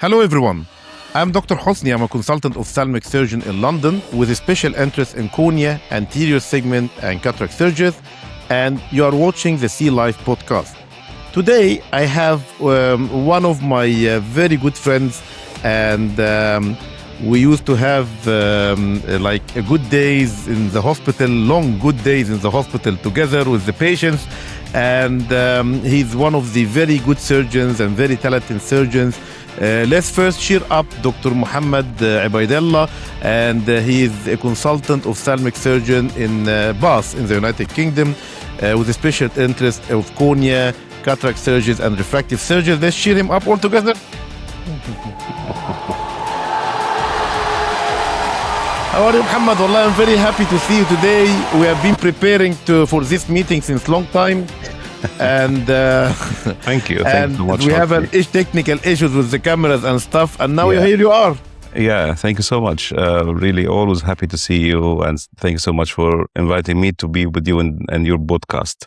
Hello everyone, I'm Dr. Hosny. I'm a consultant ophthalmic surgeon in London with a special interest in cornea, anterior segment and cataract surgeries, and you are watching the SeeLife Podcast. Today I have one of my very good friends, and we used to have like a good days in the hospital, long good days in the hospital together with the patients, and he's one of the very good surgeons and very talented surgeons. Let's first cheer up Dr. Hosny and Ebidalla, and he is a consultant ophthalmic surgeon in Bath in the United Kingdom with a special interest of cornea, cataract surgeries and refractive surgery. Let's cheer him up all together. How are you, Muhammad? Wallah, I'm very happy to see you today. We have been preparing for this meeting since long time. And thank you and so much. We have technical issues with the cameras and stuff, and now here you are. Yeah, thank you so much. Really, always happy to see you, and thank you so much for inviting me to be with you in your podcast.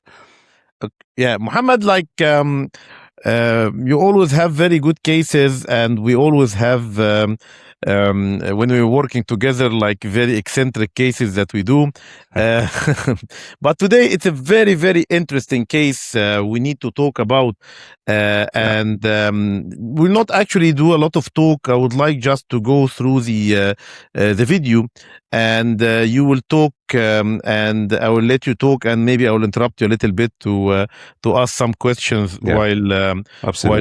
Yeah, Muhammad, like you always have very good cases, and we always have when we're working together, like very eccentric cases that we do. But today it's a very, very interesting case we need to talk about. And we'll not actually do a lot of talk. I would like just to go through the video, and you will talk, and I will let you talk, and maybe I will interrupt you a little bit to ask some questions while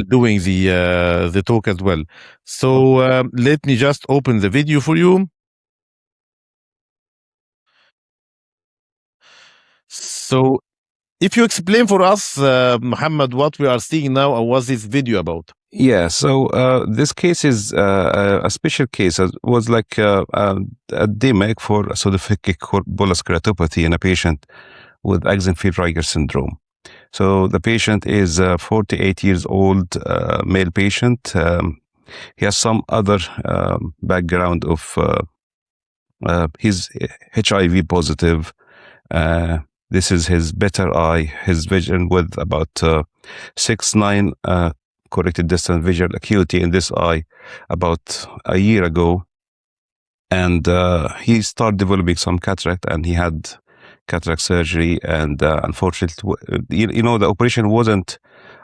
doing the talk as well. So let me just open the video for you. So if you explain for us, Muhammad, what we are seeing now and what this video about. Yeah, so this case is a special case. It was like a DMEK for pseudophakic bullous keratopathy in a patient with Axenfeld Rieger syndrome. So the patient is 48 years old, male patient. He has some other background of he's HIV positive. This is his better eye, his vision with about 6/9 corrected distance visual acuity in this eye about a year ago. And he started developing some cataract, and he had cataract surgery. And unfortunately, the operation wasn't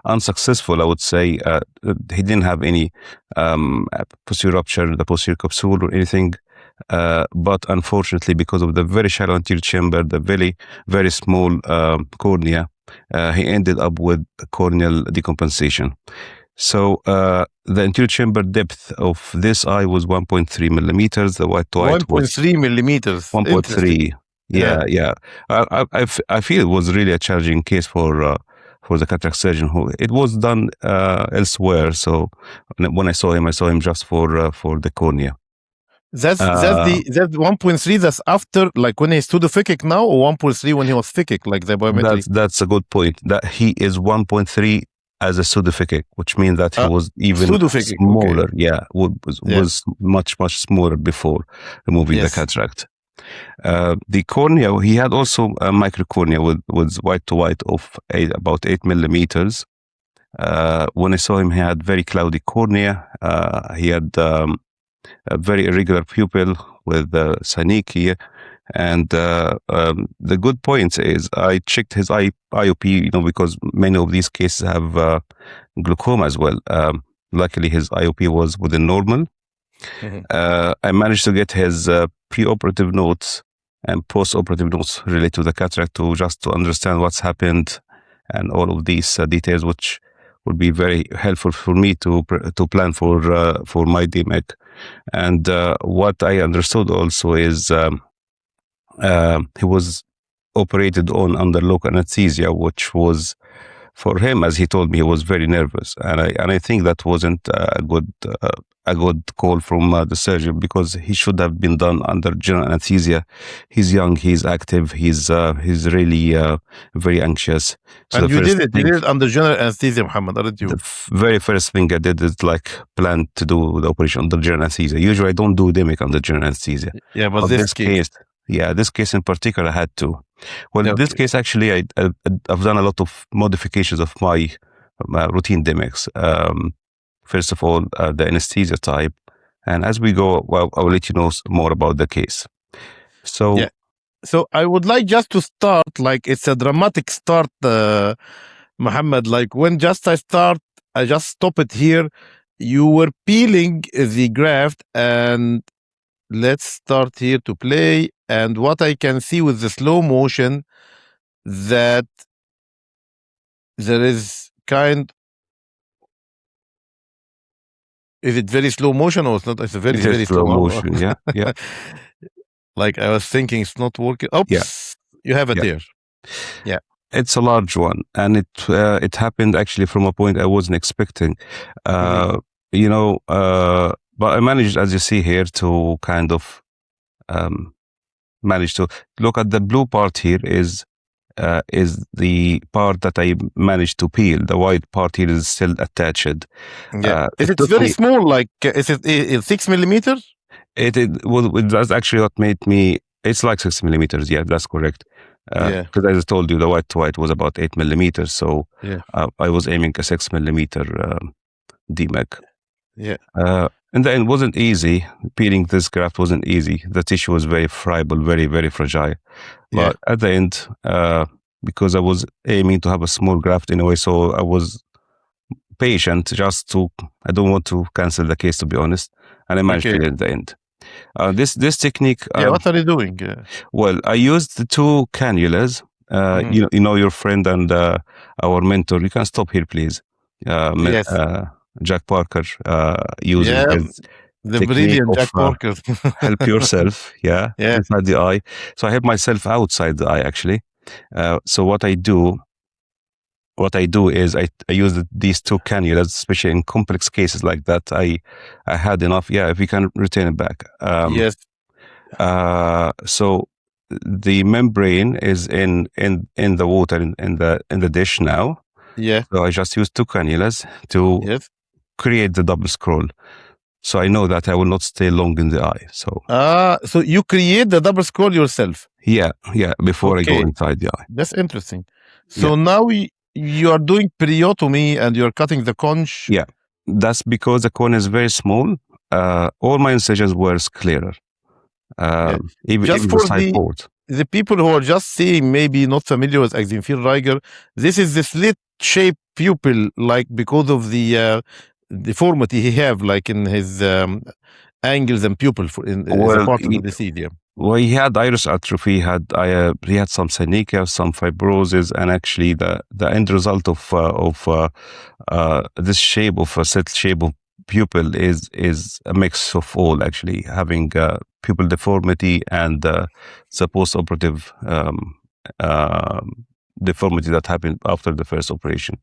unsuccessful, I would say. He didn't have any posterior rupture, the posterior capsule or anything. But unfortunately, because of the very shallow anterior chamber, the very, very small cornea, he ended up with corneal decompensation. So the anterior chamber depth of this eye was 1.3 millimeters. The white to white was 1.3 millimeters. 1.3. Yeah. I feel it was really a challenging case for the cataract surgeon. Who it was done elsewhere. So when I saw him just for the cornea. That's 1.3. That's after, like, when he's pseudophakic now, or 1.3 when he was phakic, like the biometry. That's a good point. That he is 1.3 as a pseudophakic, which means that he was even smaller. Okay. Yeah, was much smaller before removing the cataract. The cornea, he had also a microcornea with white to white of about 8 millimeters. When I saw him, he had very cloudy cornea. He had a very irregular pupil with synechia. And the good point is I checked his IOP, because many of these cases have glaucoma as well. Luckily, his IOP was within normal. Mm-hmm. I managed to get his pre-operative notes and post-operative notes related to the cataract to understand what's happened and all of these details, which would be very helpful for me to plan for my DMEK. And what I understood also is he was operated on under local anesthesia, which was, for him, as he told me, he was very nervous, and I think that wasn't a good call from the surgeon, because he should have been done under general anesthesia. He's young, he's active, he's really very anxious. So and you did it under general anesthesia, Muhammad, didn't you? The very first thing I did is plan to do the operation under general anesthesia. Usually I don't do DMEK under general anesthesia. Yeah, but this case. Yeah, this case in particular I had to. Well, in this case, actually, I've done a lot of modifications of my routine DMEKs. first of all, the anesthesia type. And as we go, well, I'll let you know more about the case. So, So I would like just to start, like it's a dramatic start, Muhammad. Like when just I just stop it here. You were peeling the graft, and let's start here to play. And what I can see with the slow motion, that there is is it very slow motion or it's not? It's a very, very slow motion. Yeah. Like I was thinking it's not working. Oops. Yeah. You have it there. Yeah. It's a large one, and it happened actually from a point I wasn't expecting. You know, but I managed, as you see here, to kind of manage to look at the blue part here is the part that I managed to peel. The white part here is still attached. Yeah. Is it very small? Like is it 6 millimeters? Well, that's actually what made me. It's like 6 millimeters. Yeah, that's correct. Because as I told you, the white was about 8 millimeters. So I was aiming a 6 millimeter DMEK. Yeah. And then it wasn't easy. Peeling this graft wasn't easy. The tissue was very friable, very, very fragile. But at the end, because I was aiming to have a small graft in a way, so I was patient I don't want to cancel the case, to be honest. And I managed to get it at the end. This technique. What are you doing? Well, I used the 2 cannulas. You know your friend and our mentor. You can stop here, please. Jack Parker using the brilliant Jack Parker. Help yourself, inside the eye. So I help myself outside the eye, actually. So what I do is I use these 2 cannulas, especially in complex cases like that. I had enough. Yeah, if you can return it back. Yes. So the membrane is in the water in the dish now. Yeah. So I just use 2 cannulas to create the double scroll. So I know that I will not stay long in the eye. So you create the double scroll yourself? Yeah, before I go inside the eye. That's interesting. So now you are doing periotomy and you're cutting the conch? Yeah, that's because the cone is very small. All my incisions were clearer. Even for the side port. The people who are just seeing, maybe not familiar with Axenfeld Rieger, this is the slit-shaped pupil, like because of the deformity he have, like in his angles and pupil as a part of the disease. Well, he had iris atrophy. He had some synechia, some fibrosis, and actually the end result of this shape of a set shape of pupil is a mix of all, actually, having pupil deformity and the post-operative deformity that happened after the first operation.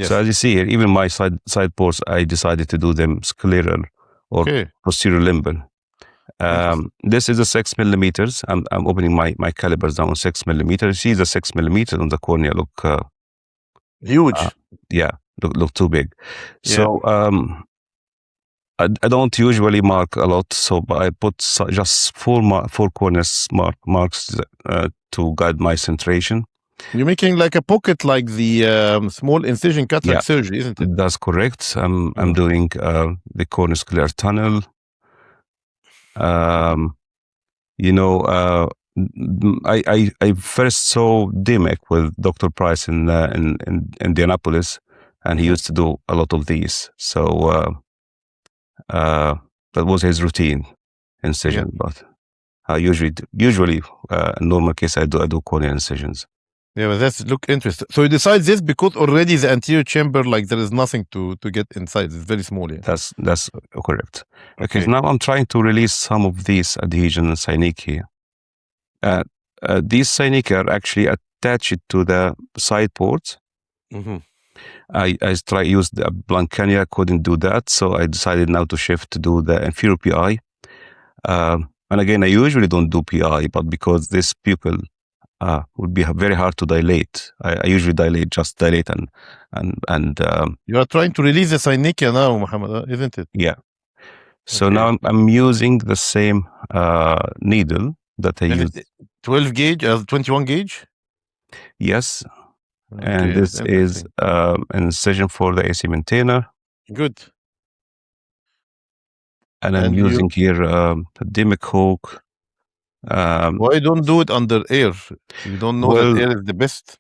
So as you see here, even my side ports, I decided to do them scleral or posterior limbal. This is a 6 millimeters. I'm opening my calibers down on 6 millimeters. You see the 6 millimeters on the cornea look huge. Look too big. So I don't usually mark a lot, but I put just 4 corners marks to guide my centration. You're making like a pocket, like the small incision cataract surgery, isn't it? That's correct. I'm doing the corneal tunnel. You know, I first saw DMEK with Dr. Price in Indianapolis, and he used to do a lot of these. So that was his routine incision. But usually, in normal case, I do corneal incisions. Yeah, but that's look interesting. So you decide this because already the anterior chamber, like there is nothing to get inside. It's very small. Yeah. That's correct. Okay, so now I'm trying to release some of these adhesion and synechia. These synechia are actually attached to the side ports. I use the blunt cannula, couldn't do that, so I decided now to shift to do the inferior PI. And again, I usually don't do PI, but because this pupil would be very hard to dilate, I usually dilate and you are trying to release the synechia now, Muhammad, isn't it? Yeah. So now I'm using the same needle that I used. 12 gauge, 21 gauge? Yes. And this is an incision for the AC maintainer. Good. And I'm using here DMEK. Why don't do it under air? You don't know that air is the best.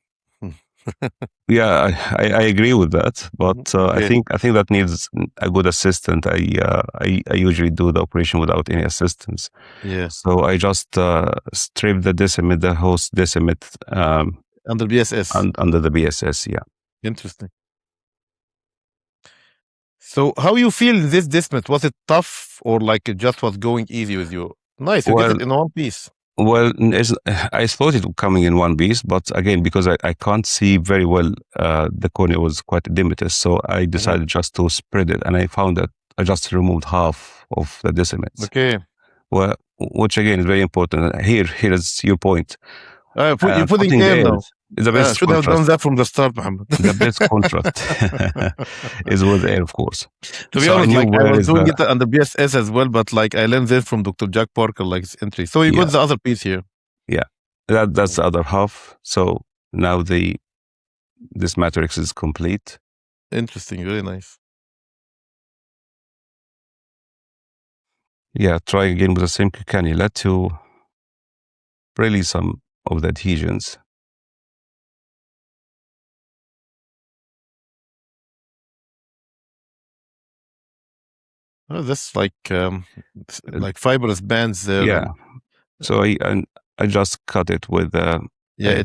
Yeah, I agree with that, but I think that needs a good assistant. I usually do the operation without any assistance. Yeah. So I just strip the decimate, the host decimate under BSS. Under the BSS, yeah. Interesting. So how you feel this decimate? Was it tough or like it just was going easy with you? Nice, you get it in one piece. Well, I thought it was coming in one piece, but again, because I can't see very well, the cornea was quite edematous, so I decided just to spread it, and I found that I just removed half of the decimates. Okay. Well, which again is very important. Here is your point. You're putting air now. The best should contrast. have done that from the start, Mohammed. The best contrast is with air, of course. To be honest, I was doing it under BSS as well, but I learned this from Dr. Jack Parker, it's entry. So you got the other piece here. Yeah, that's the other half. So now this matrix is complete. Interesting, very nice. Yeah, try again with the same cannula to release some of the adhesions. Oh, that's like fibrous bands there. Yeah. So I just cut it with it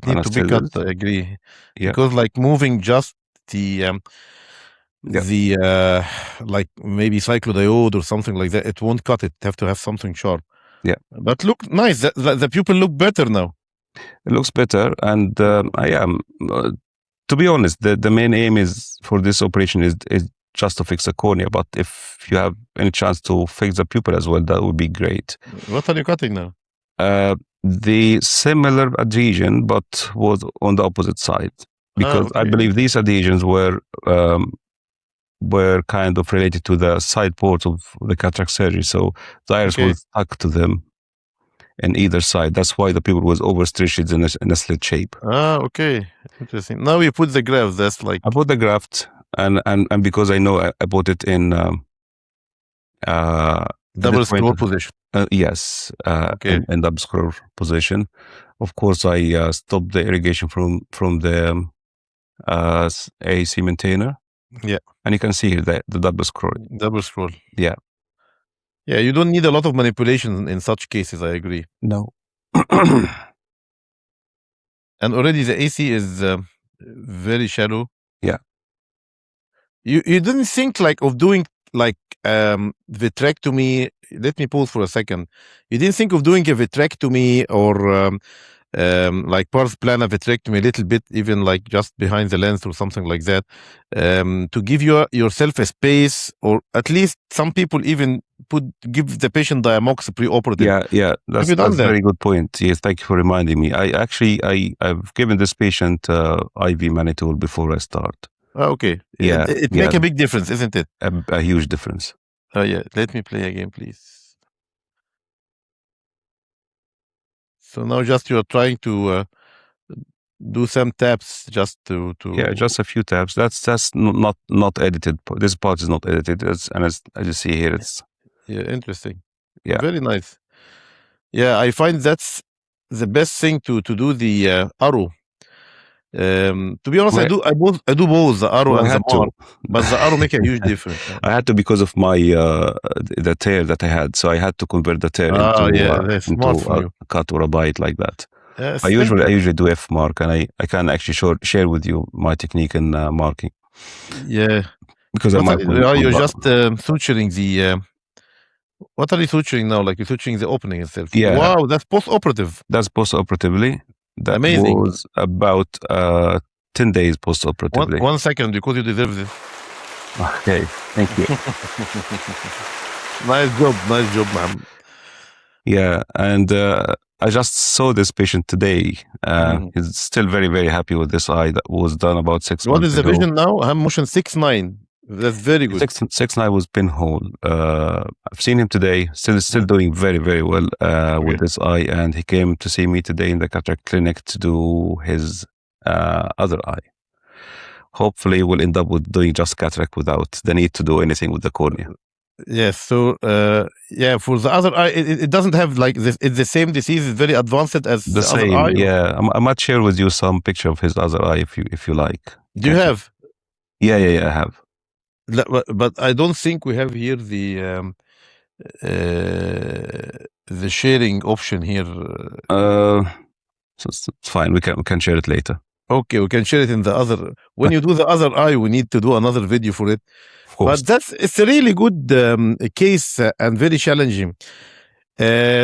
needs to be cut. I agree. Yeah. Because moving just the maybe cyclodiode or something like that, it won't cut it. Have to have something sharp. Yeah. But look nice. The pupil look better now. It looks better, and I am. To be honest, the main aim is for this operation is just to fix the cornea. But if you have any chance to fix the pupil as well, that would be great. What are you cutting now? The similar adhesion, but was on the opposite side, because I believe these adhesions were kind of related to the side ports of the cataract surgery. So the iris was stuck to them in either side. That's why the pupil was overstretched in a slit shape. Okay. Interesting. Now you put the graft. That's I put the graft, and because I know I put it in double scroll position. Yes, in double scroll position. Of course, I stopped the irrigation from the AC maintainer. Yeah. And you can see here the double scroll. Double scroll. Yeah. Yeah, you don't need a lot of manipulation in such cases, I agree. No. And already the AC is very shallow. Yeah. You didn't think of doing vitrectomy. Let me pause for a second. You didn't think of doing a vitrectomy or pars plana vitrectomy a little bit, even just behind the lens or something like that, to give yourself a space, or at least some people even give the patient Diamox pre-operative. Yeah, that's a very good point. Yes, thank you for reminding me. I've given this patient IV mannitol before I start. Okay. Yeah, it makes a big difference, isn't it? A huge difference. Yeah. Let me play again, please. So now just you are trying to do some taps just to yeah, just a few taps. That's not edited. This part is not edited. And as you see here, it's interesting. Yeah, very nice. Yeah, I find that's the best thing to do the arrow. To be honest, I do both the arrow and the mark, but the arrow make a huge difference. I had to because of my the tear that I had, so I had to convert the tear into a cut or a bite like that. Yes, I usually do F mark, and I can actually share with you my technique in marking. Yeah, because you're just suturing the. What are you suturing now? You're suturing the opening itself. Yeah. Wow, that's post-operative. That's post-operatively. That amazing. Was about 10 days post-operatively. 1 second, because you deserve this. Okay, thank you. Nice job, man. Yeah, and I just saw this patient today. He's still very, very happy with this eye that was done about 6 months ago. What is the vision now? Hand motion 6-9. That's very good. 6-9 was pinhole. I've seen him today, still doing very, very well with this eye, and he came to see me today in the cataract clinic to do his other eye. Hopefully, we'll end up with doing just cataract without the need to do anything with the cornea. Yes. So, for the other eye, it doesn't have like this. It's the same disease. It's very advanced as The the other same, eye. yeah. I might share with you some picture of his other eye if you like. Do you have? Yeah, I have. But I don't think we have here the sharing option here. So it's fine. We can share it later. Okay, we can share it in the other. When you do the other eye, we need to do another video for it. Of course. But it's a really good case and very challenging.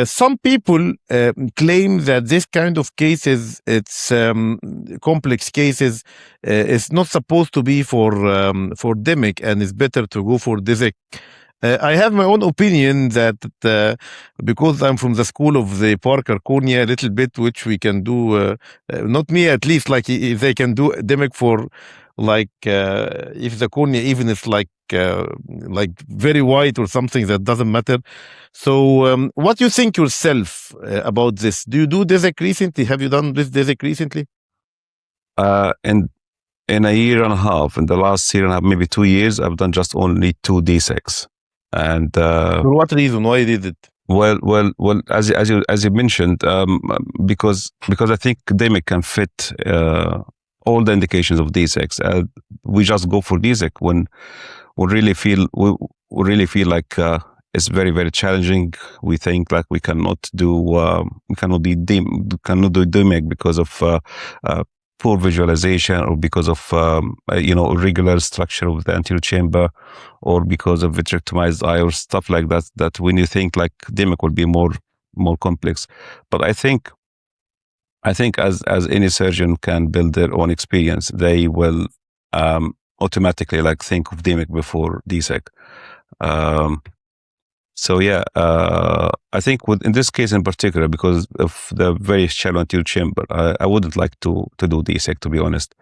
Some people claim that this kind of cases, it's complex cases, it's not supposed to be for DMEK, and it's better to go for DSEK. I have my own opinion that because I'm from the school of the Parker Cornea a little bit, which we can do, not me at least, like if they can do DMEK for like if the cornea even is like very white or something, that doesn't matter. So what do you think yourself about this? Do you do DSEK recently? Have you done this DSEK recently? In a year and a half, in the last year and a half, maybe 2 years, I've done just only 2 DSEKs. And for what reason? Why did it? Well, as you mentioned, because I think DMEK can fit all the indications of DSEKs. We just go for DSEK when we really feel like it's very, very challenging. We think like we cannot do DMEK because of poor visualization, or because of irregular structure of the anterior chamber, or because of vitrectomized eye, or stuff like that. That when you think like DMEK will be more complex. But I think as any surgeon can build their own experience, they will automatically like think of DMEK before DSEK. So yeah, I think in this case in particular, because of the very shallow anterior chamber, I wouldn't like to do DSEK, to be honest.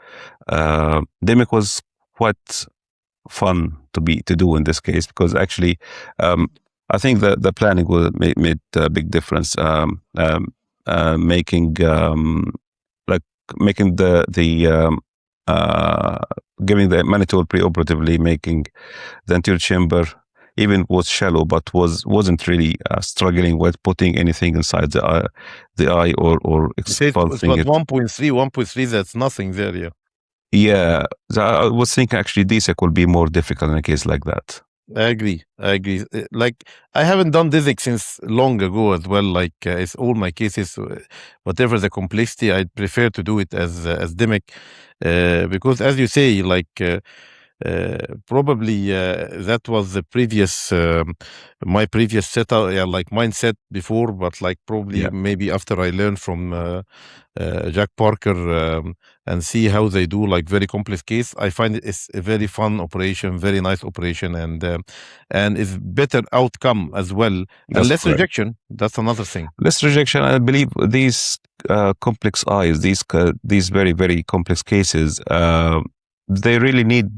DMEK was quite fun to do in this case, because actually I think the planning made a big difference. Making giving the mannitol preoperatively, making the anterior chamber even was shallow, but wasn't really struggling with putting anything inside the eye or expulsing it. 1.3, that's nothing there, yeah. Yeah, I was thinking actually DSEK will be more difficult in a case like that. I agree. Like, I haven't done DSEK since long ago as well. Like, it's all my cases, whatever the complexity, I'd prefer to do it as DMEK, because as you say, like, probably that was the previous my previous setup, like mindset before, but like probably maybe after I learned from Jack Parker and see how they do like very complex case, I find it's a very fun operation, very nice operation, and it's better outcome as well. And less rejection. That's another thing. Less rejection. I believe these complex eyes, these very, very complex cases, they really need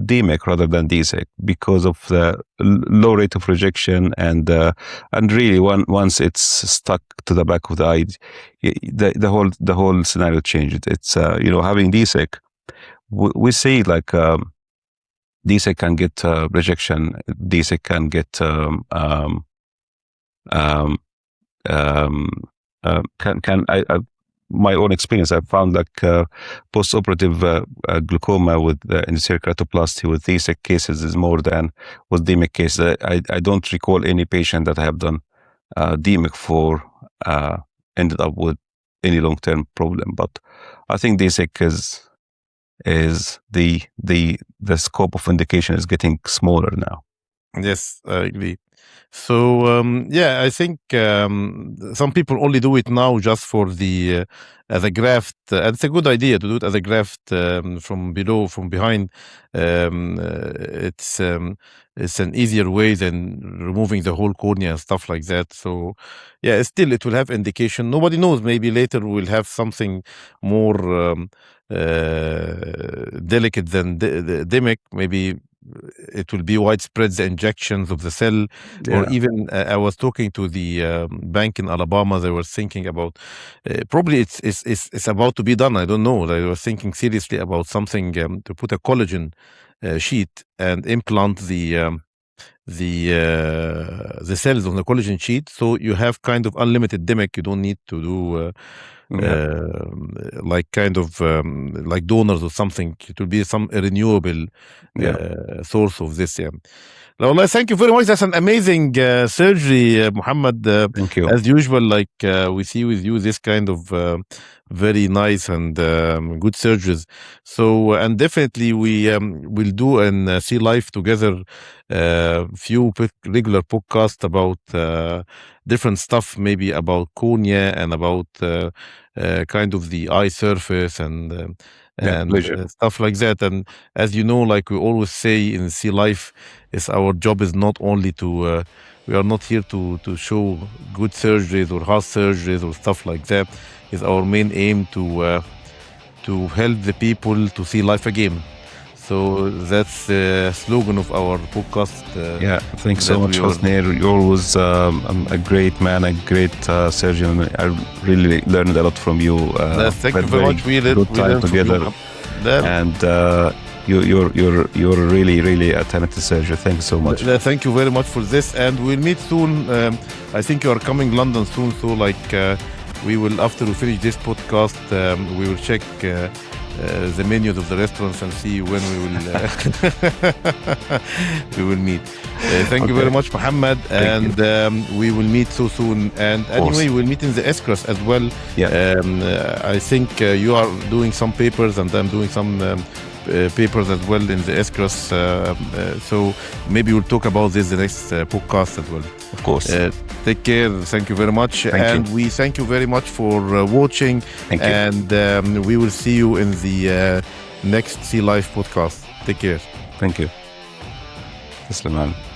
DMEK rather than DSEK because of the low rate of rejection, and really once it's stuck to the back of the eye, the whole scenario changes. It's having DSEK, we see like DSEK can get rejection, DSEK can get my own experience, I found like post-operative glaucoma with anterior keratoplasty with DSEK cases is more than with DMEK cases. I don't recall any patient that I have done DMEK for ended up with any long-term problem. But I think DSEK is the scope of indication is getting smaller now. Yes, I agree. So I think some people only do it now just for the as a graft, and it's a good idea to do it as a graft from below, from behind. It's an easier way than removing the whole cornea and stuff like that. So still it will have indication. Nobody knows. Maybe later we'll have something more delicate than the DMEK. Maybe it will be widespread, the injections of the cell, or even I was talking to the bank in Alabama. They were thinking about probably it's about to be done. I don't know. They were thinking seriously about something to put a collagen sheet and implant the the cells on the collagen sheet, so you have kind of unlimited DMEK. You don't need to do like kind of like donors or something. It will be some renewable source of this. Well, thank you very much. That's an amazing surgery, Muhammad. Thank you. As usual, like we see with you, this kind of very nice and good surgeries. So, and definitely we will do and SeeLife together few regular podcasts about different stuff, maybe about cornea and about kind of the eye surface and stuff like that. And as you know, like we always say in SeeLife, our job is not only to we are not here to show good surgeries or heart surgeries or stuff like that. Is our main aim to help the people to see life again. So that's the slogan of our podcast. Thanks so much, Hosny. You're always a great man, a great surgeon. I really learned a lot from you. Thank you very much. We good time together, and you're really, really a talented surgeon. Thank you so much. Thank you very much for this, and we'll meet soon. I think you are coming London soon, so like we will, after we finish this podcast, we will check the menus of the restaurants and see when we will meet. Thank you very much, Muhammad, and we will meet so soon. And anyway, we'll meet in the S-Cross as well. I think you are doing some papers and I'm doing some papers as well in the S-Cross. So maybe we'll talk about this in the next podcast as well. Of course. Take care. Thank you very much. We thank you very much for watching. Thank you. And we will see you in the next SeeLife podcast. Take care. Thank you. Tasliman.